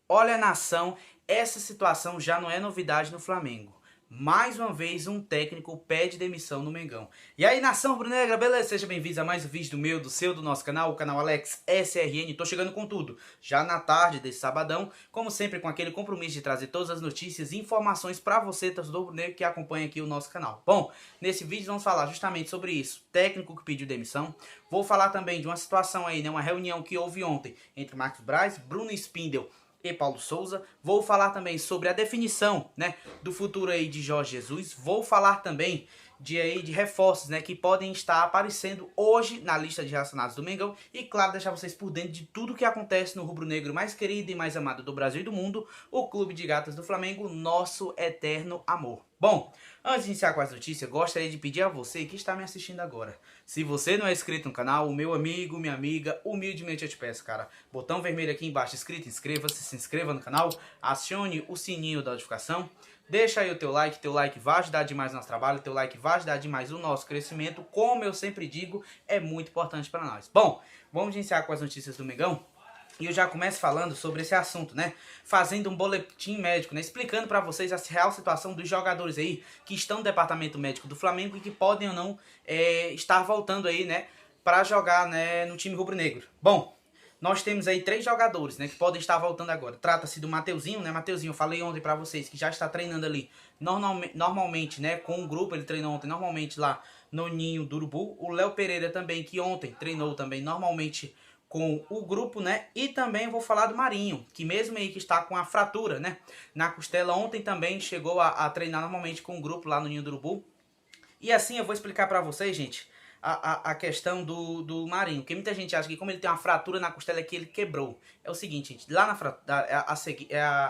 Olha, nação, essa situação já não é novidade no Flamengo. Mais uma vez, um técnico pede demissão no Mengão. E aí, nação rubro-negra, beleza? Seja bem-vindos a mais um vídeo do meu, do seu, do nosso canal, o canal Alex SRN. Tô chegando com tudo, já na tarde desse sabadão, como sempre com aquele compromisso de trazer todas as notícias e informações para você, torcedor rubro-negro, que acompanha aqui o nosso canal. Bom, nesse vídeo vamos falar justamente sobre isso, técnico que pediu demissão. Vou falar também de uma situação aí, né, uma reunião que houve ontem entre Marcos Braz, Bruno Spindel e Paulo Souza. Vou falar também sobre a definição, né, do futuro aí de Jorge Jesus. Vou falar também de reforços, né, que podem estar aparecendo hoje na lista de relacionados do Mengão. E claro, deixar vocês por dentro de tudo que acontece no rubro-negro mais querido e mais amado do Brasil e do mundo, o Clube de Gatas do Flamengo, nosso eterno amor. Bom, antes de iniciar com as notícias, gostaria de pedir a você que está me assistindo agora, se você não é inscrito no canal, o meu amigo, minha amiga, humildemente eu te peço, cara, botão vermelho aqui embaixo escrito, inscreva-se, se inscreva no canal, acione o sininho da notificação, deixa aí o teu like vai ajudar demais o nosso trabalho, teu like vai ajudar demais o nosso crescimento, como eu sempre digo, é muito importante para nós. Bom, vamos iniciar com as notícias do Mengão. E eu já começo falando sobre esse assunto, né? Fazendo um boletim médico, né? Explicando para vocês a real situação dos jogadores aí que estão no departamento médico do Flamengo e que podem ou não estar voltando aí, né? Para jogar, né, no time rubro-negro. Bom, nós temos aí 3 jogadores, né, que podem estar voltando agora. Trata-se do Mateuzinho, né? Mateuzinho, eu falei ontem para vocês que já está treinando ali normalmente, né? Com o grupo, ele treinou ontem normalmente lá no Ninho do Urubu. O Léo Pereira também, que ontem treinou também normalmente com o grupo, né? E também vou falar do Marinho, que mesmo aí que está com a fratura, né, na costela, ontem também chegou a treinar normalmente com o grupo lá no Ninho do Urubu. E assim eu vou explicar pra vocês, gente, a questão do Marinho, porque muita gente acha que como ele tem uma fratura na costela que ele quebrou. É o seguinte, gente, lá na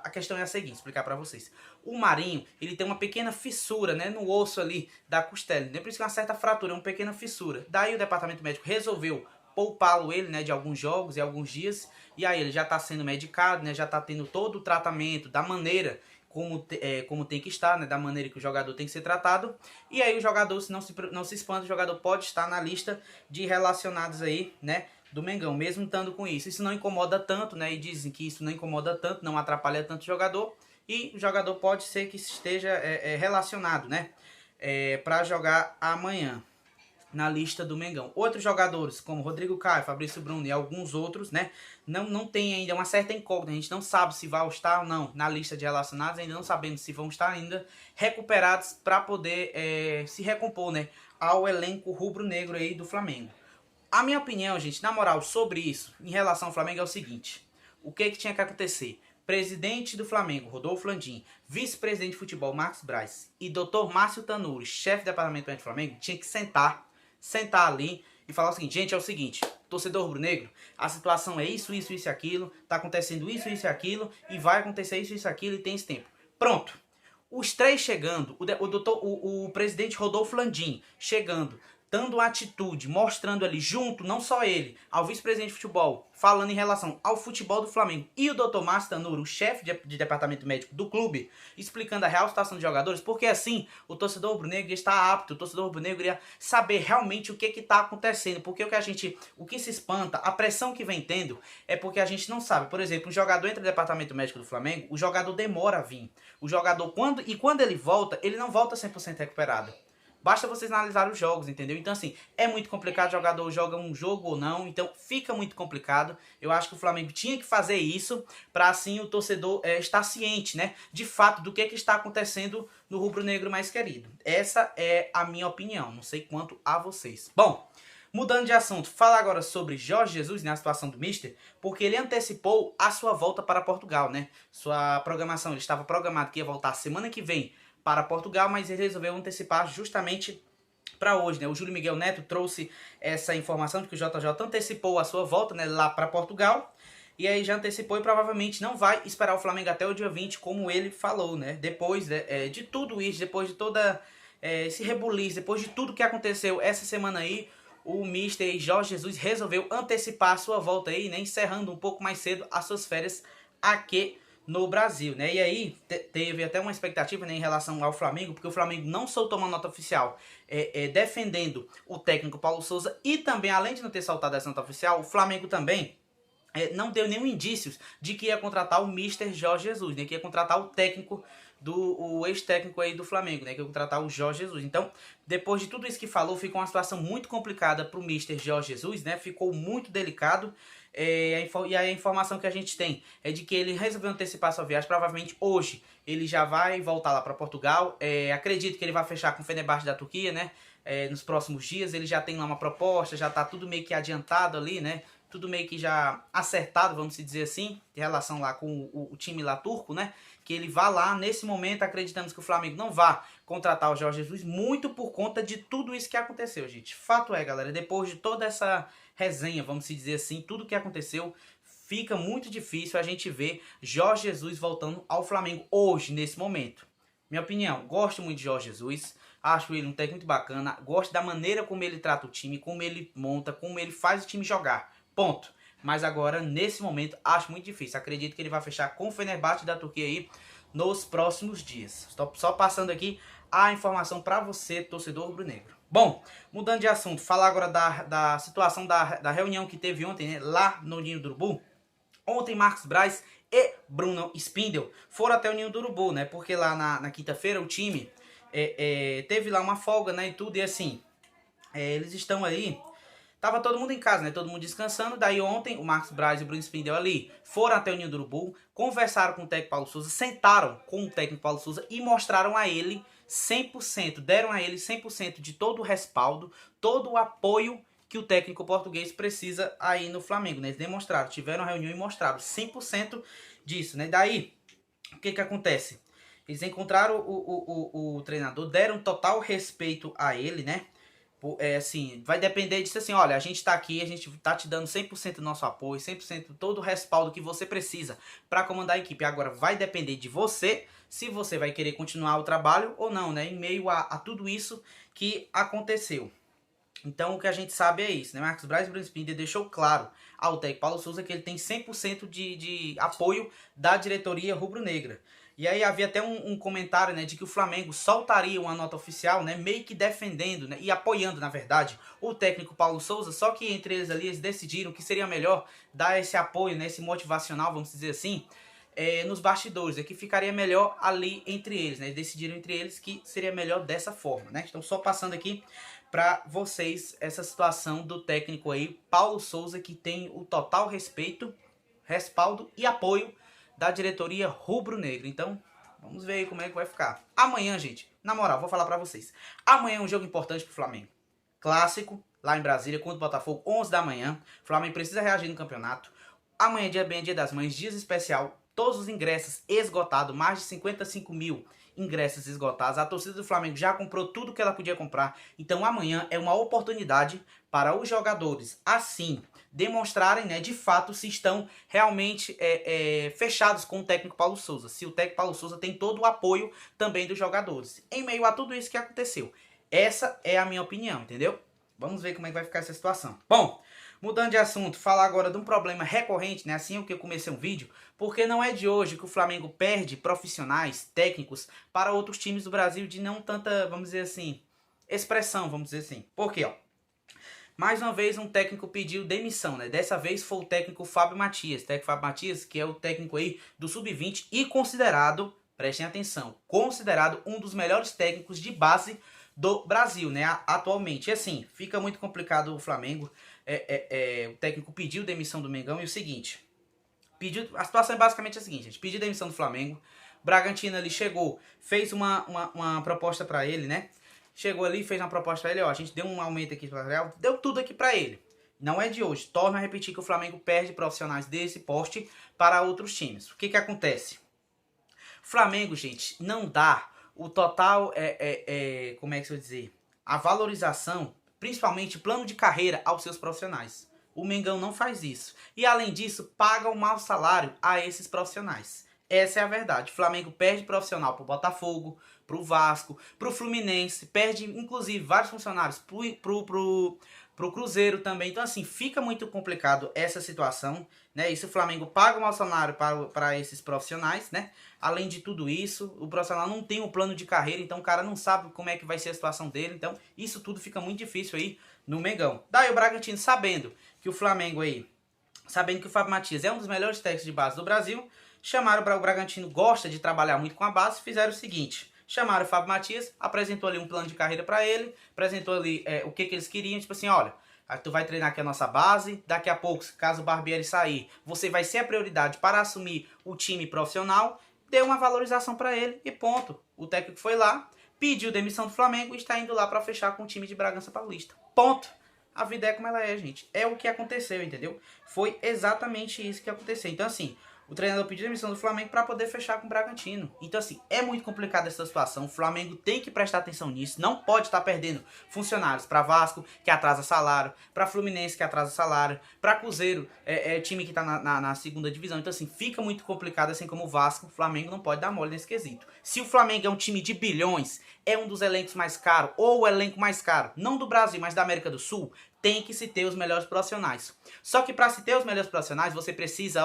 a questão é a seguinte, explicar pra vocês. O Marinho, ele tem uma pequena fissura, né, no osso ali da costela, nem por isso que é uma certa fratura, é uma pequena fissura. Daí o departamento médico resolveu poupá-lo ele, né, de alguns jogos e alguns dias, e aí ele já está sendo medicado, né, já está tendo todo o tratamento da maneira como tem que estar, né, da maneira que o jogador tem que ser tratado, e aí o jogador, se não se espanta, o jogador pode estar na lista de relacionados aí, né, do Mengão, mesmo estando com isso. Isso não incomoda tanto, né, e dizem que isso não incomoda tanto, não atrapalha tanto o jogador, e o jogador pode ser que esteja relacionado, né, para jogar amanhã na lista do Mengão. Outros jogadores, como Rodrigo Caio, Fabrício Bruno e alguns outros, né, não tem ainda uma certa incógnita. A gente não sabe se vai estar ou não na lista de relacionados, ainda não sabemos se vão estar ainda recuperados para poder se recompor, né, ao elenco rubro-negro aí do Flamengo. A minha opinião, gente, na moral, sobre isso, em relação ao Flamengo, é o seguinte: o que tinha que acontecer? Presidente do Flamengo, Rodolfo Landim, vice-presidente de futebol, Marcos Braz, e Dr. Márcio Tanuri, chefe do departamento do Flamengo, tinha que sentar ali e falar o seguinte: gente, é o seguinte, torcedor rubro-negro, a situação é isso e aquilo, tá acontecendo isso e aquilo, e vai acontecer isso e aquilo, e tem esse tempo. Pronto. Os 3 chegando, o presidente Rodolfo Landim chegando, dando atitude, mostrando ali junto, não só ele, ao vice-presidente de futebol, falando em relação ao futebol do Flamengo, e o Dr. Márcio Tanuri, o chefe de departamento médico do clube, explicando a real situação dos jogadores, porque assim o torcedor rubro-negro está apto, o torcedor rubro-negro ia saber realmente o que está acontecendo, porque o que se espanta, a pressão que vem tendo, é porque a gente não sabe. Por exemplo, um jogador entra no departamento médico do Flamengo, o jogador demora a vir, o jogador, quando ele volta, ele não volta 100% recuperado. Basta vocês analisarem os jogos, entendeu? Então, assim, é muito complicado, o jogador joga um jogo ou não, então fica muito complicado. Eu acho que o Flamengo tinha que fazer isso para, assim, o torcedor estar ciente, né, de fato, do que está acontecendo no rubro-negro mais querido. Essa é a minha opinião, não sei quanto a vocês. Bom, mudando de assunto, fala agora sobre Jorge Jesus, né, a situação do Mister, porque ele antecipou a sua volta para Portugal, né? Sua programação, ele estava programado que ia voltar semana que vem para Portugal, mas ele resolveu antecipar justamente para hoje, né? O Júlio Miguel Neto trouxe essa informação de que o JJ antecipou a sua volta, né, lá para Portugal, e aí já antecipou e provavelmente não vai esperar o Flamengo até o dia 20, como ele falou, né? Depois de tudo isso, depois de toda esse rebuliço, depois de tudo que aconteceu essa semana aí, o Mister Jorge Jesus resolveu antecipar a sua volta aí, né, encerrando um pouco mais cedo as suas férias aqui no Brasil, né? E aí teve até uma expectativa, né, em relação ao Flamengo, porque o Flamengo não soltou uma nota oficial defendendo o técnico Paulo Souza, e também, além de não ter soltado essa nota oficial, o Flamengo também não deu nenhum indício de que ia contratar o Mister Jorge Jesus, né? Que ia contratar o técnico, o ex-técnico aí do Flamengo, né? Que ia contratar o Jorge Jesus. Então, depois de tudo isso que falou, ficou uma situação muito complicada pro Mister Jorge Jesus, né? Ficou muito delicado. E a informação que a gente tem é de que ele resolveu antecipar sua viagem. Provavelmente hoje ele já vai voltar lá para Portugal. Acredito que ele vai fechar com o Fenerbahçe da Turquia, né? Nos próximos dias. Ele já tem lá uma proposta, já tá tudo meio que adiantado ali, né? Tudo meio que já acertado, vamos dizer assim, em relação lá com o time lá turco, né? Que ele vá lá, nesse momento acreditamos que o Flamengo não vá contratar o Jorge Jesus, muito por conta de tudo isso que aconteceu, gente. Fato é, galera, depois de toda essa resenha, vamos dizer assim, tudo que aconteceu, fica muito difícil a gente ver Jorge Jesus voltando ao Flamengo hoje, nesse momento. Minha opinião, gosto muito de Jorge Jesus, acho ele um técnico muito bacana, gosto da maneira como ele trata o time, como ele monta, como ele faz o time jogar. Ponto. Mas agora, nesse momento, acho muito difícil. Acredito que ele vai fechar com o Fenerbahçe da Turquia aí nos próximos dias. Estou só passando aqui a informação para você, torcedor rubro-negro. Bom, mudando de assunto, falar agora da situação da reunião que teve ontem, né, lá no Ninho do Urubu. Ontem, Marcos Braz e Bruno Spindel foram até o Ninho do Urubu, né? Porque lá na quinta-feira o time teve lá uma folga, né, e tudo. E assim, eles estão aí... Tava todo mundo em casa, né? Todo mundo descansando. Daí ontem, o Marcos Braz e o Bruno Spindel ali foram até o Ninho do Urubu, conversaram com o técnico Paulo Souza, sentaram com o técnico Paulo Souza e mostraram a ele 100%, deram a ele 100% de todo o respaldo, todo o apoio que o técnico português precisa aí no Flamengo, né? Eles demonstraram, tiveram uma reunião e mostraram 100% disso, né? Daí, o que que acontece? Eles encontraram o treinador, deram total respeito a ele, né? Assim, vai depender disso assim, olha, a gente tá aqui, a gente tá te dando 100% do nosso apoio, 100% todo o respaldo que você precisa para comandar a equipe. Agora vai depender de você, se você vai querer continuar o trabalho ou não, né, em meio a tudo isso que aconteceu. Então o que a gente sabe é isso, né, Marcos Braz e Bruno Spindler deixou claro ao técnico Paulo Souza que ele tem 100% de apoio da diretoria rubro-negra. E aí havia até um comentário, né, de que o Flamengo soltaria uma nota oficial, né, meio que defendendo, né, e apoiando, na verdade, o técnico Paulo Souza, só que entre eles ali eles decidiram que seria melhor dar esse apoio, né, esse motivacional, vamos dizer assim, nos bastidores, que ficaria melhor ali entre eles, né, decidiram entre eles que seria melhor dessa forma, né. Então só passando aqui para vocês essa situação do técnico aí, Paulo Souza, que tem o total respeito, respaldo e apoio da diretoria rubro-negra. Então, vamos ver aí como é que vai ficar. Amanhã, gente, na moral, vou falar pra vocês. Amanhã é um jogo importante pro Flamengo. Clássico, lá em Brasília, contra o Botafogo, 11 da manhã. O Flamengo precisa reagir no campeonato. Amanhã, dia bem, dia das mães, dias especial. Todos os ingressos esgotados, mais de 55 mil ingressos esgotados. A torcida do Flamengo já comprou tudo que ela podia comprar. Então amanhã é uma oportunidade para os jogadores, assim, demonstrarem, né, de fato, se estão realmente fechados com o técnico Paulo Souza. Se o técnico Paulo Souza tem todo o apoio também dos jogadores. Em meio a tudo isso que aconteceu. Essa é a minha opinião, entendeu? Vamos ver como é que vai ficar essa situação. Bom, mudando de assunto, falar agora de um problema recorrente, né? Assim que eu comecei um vídeo, porque não é de hoje que o Flamengo perde profissionais, técnicos, para outros times do Brasil de não tanta, vamos dizer assim, expressão, vamos dizer assim. Por quê, ó? Mais uma vez um técnico pediu demissão, né? Dessa vez foi o técnico Fábio Matias. Técnico Fábio Matias, que é o técnico aí do Sub-20 e considerado, prestem atenção, considerado um dos melhores técnicos de base do Brasil, né? Atualmente. E assim, fica muito complicado o Flamengo. O técnico pediu demissão do Mengão e o seguinte... a situação é basicamente a seguinte, gente. Pediu demissão do Flamengo. Bragantino ali chegou, fez uma proposta pra ele, né? Chegou ali, fez uma proposta pra ele, ó, a gente deu um aumento aqui para Real, deu tudo aqui pra ele. Não é de hoje. Torna a repetir que o Flamengo perde profissionais desse poste para outros times. O que que acontece? O Flamengo, gente, não dá o total, como é que se eu dizer? A valorização, principalmente plano de carreira aos seus profissionais. O Mengão não faz isso. E além disso, paga um mau salário a esses profissionais. Essa é a verdade. O Flamengo perde profissional pro Botafogo, pro Vasco, pro Fluminense, perde inclusive vários funcionários pro Cruzeiro também. Então assim, fica muito complicado essa situação, né? Isso, o Flamengo paga um mau salário para esses profissionais, né? Além de tudo isso, o profissional não tem um plano de carreira, então o cara não sabe como é que vai ser a situação dele. Então isso tudo fica muito difícil aí no Mengão. Daí o Bragantino, sabendo que o Flamengo aí sabendo que o Fábio Matias é um dos melhores técnicos de base do Brasil, chamaram para o Bragantino, gosta de trabalhar muito com a base, fizeram o seguinte: chamaram o Fábio Matias, apresentou ali um plano de carreira para ele, apresentou ali o que eles queriam, tipo assim, olha, tu vai treinar aqui a nossa base, daqui a pouco, caso o Barbieri sair, você vai ser a prioridade para assumir o time profissional, deu uma valorização para ele e ponto. O técnico foi lá, pediu demissão do Flamengo e está indo lá para fechar com o time de Bragança Paulista. Ponto. A vida é como ela é, gente. É o que aconteceu, entendeu? Foi exatamente isso que aconteceu. Então, assim, o treinador pediu demissão do Flamengo para poder fechar com o Bragantino. Então, assim, é muito complicada essa situação. O Flamengo tem que prestar atenção nisso. Não pode estar perdendo funcionários para Vasco, que atrasa salário, para Fluminense, que atrasa salário, para Cruzeiro, time que está na segunda divisão. Então, assim, fica muito complicado, assim como o Vasco. O Flamengo não pode dar mole nesse quesito. Se o Flamengo é um time de bilhões, é um dos elencos mais caros, ou o elenco mais caro, não do Brasil, mas da América do Sul, tem que se ter os melhores profissionais. Só que para se ter os melhores profissionais, você precisa,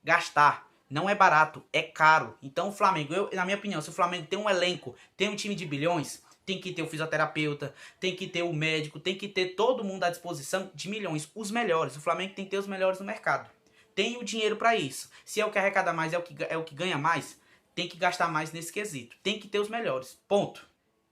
gastar. Não é barato, é caro. Então o Flamengo, na minha opinião, se o Flamengo tem um elenco, tem um time de bilhões, tem que ter o fisioterapeuta, tem que ter o médico, tem que ter todo mundo à disposição de milhões, os melhores. O Flamengo tem que ter os melhores no mercado. Tem o dinheiro para isso. Se é o que arrecada mais, é o que ganha mais, tem que gastar mais nesse quesito. Tem que ter os melhores. Ponto.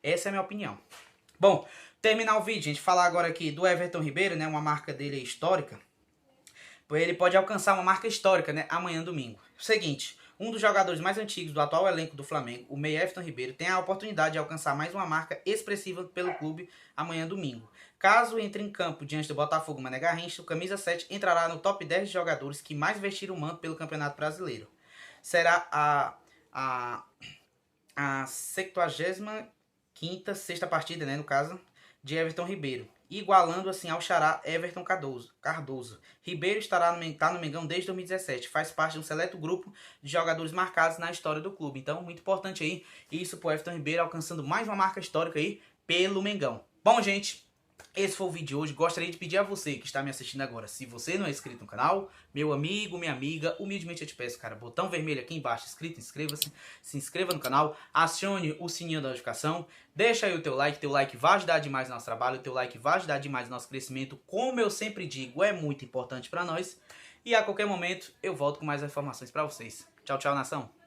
Essa é a minha opinião. Bom, terminar o vídeo, gente, falar agora aqui do Everton Ribeiro, né, uma marca dele histórica. Ele pode alcançar uma marca histórica, né, amanhã domingo. Seguinte, um dos jogadores mais antigos do atual elenco do Flamengo, o meia Everton Ribeiro, tem a oportunidade de alcançar mais uma marca expressiva pelo clube amanhã domingo. Caso entre em campo diante do Botafogo Mané Garrincha, o camisa 7 entrará no top 10 de jogadores que mais vestiram o manto pelo Campeonato Brasileiro. Será a 75ª, sexta partida, né, no caso, de Everton Ribeiro, igualando assim ao xará Everton Cardoso. Ribeiro está no Mengão desde 2017, faz parte de um seleto grupo de jogadores marcados na história do clube. Então, muito importante aí, isso pro Everton Ribeiro, alcançando mais uma marca histórica aí pelo Mengão. Bom, gente, esse foi o vídeo de hoje. Gostaria de pedir a você que está me assistindo agora, se você não é inscrito no canal, meu amigo, minha amiga, humildemente eu te peço, cara, botão vermelho aqui embaixo, inscrito, inscreva-se, se inscreva no canal, acione o sininho da notificação, deixa aí o teu like vai ajudar demais no nosso trabalho, o teu like vai ajudar demais no nosso crescimento, como eu sempre digo, é muito importante para nós, e a qualquer momento eu volto com mais informações para vocês. Tchau, tchau, nação!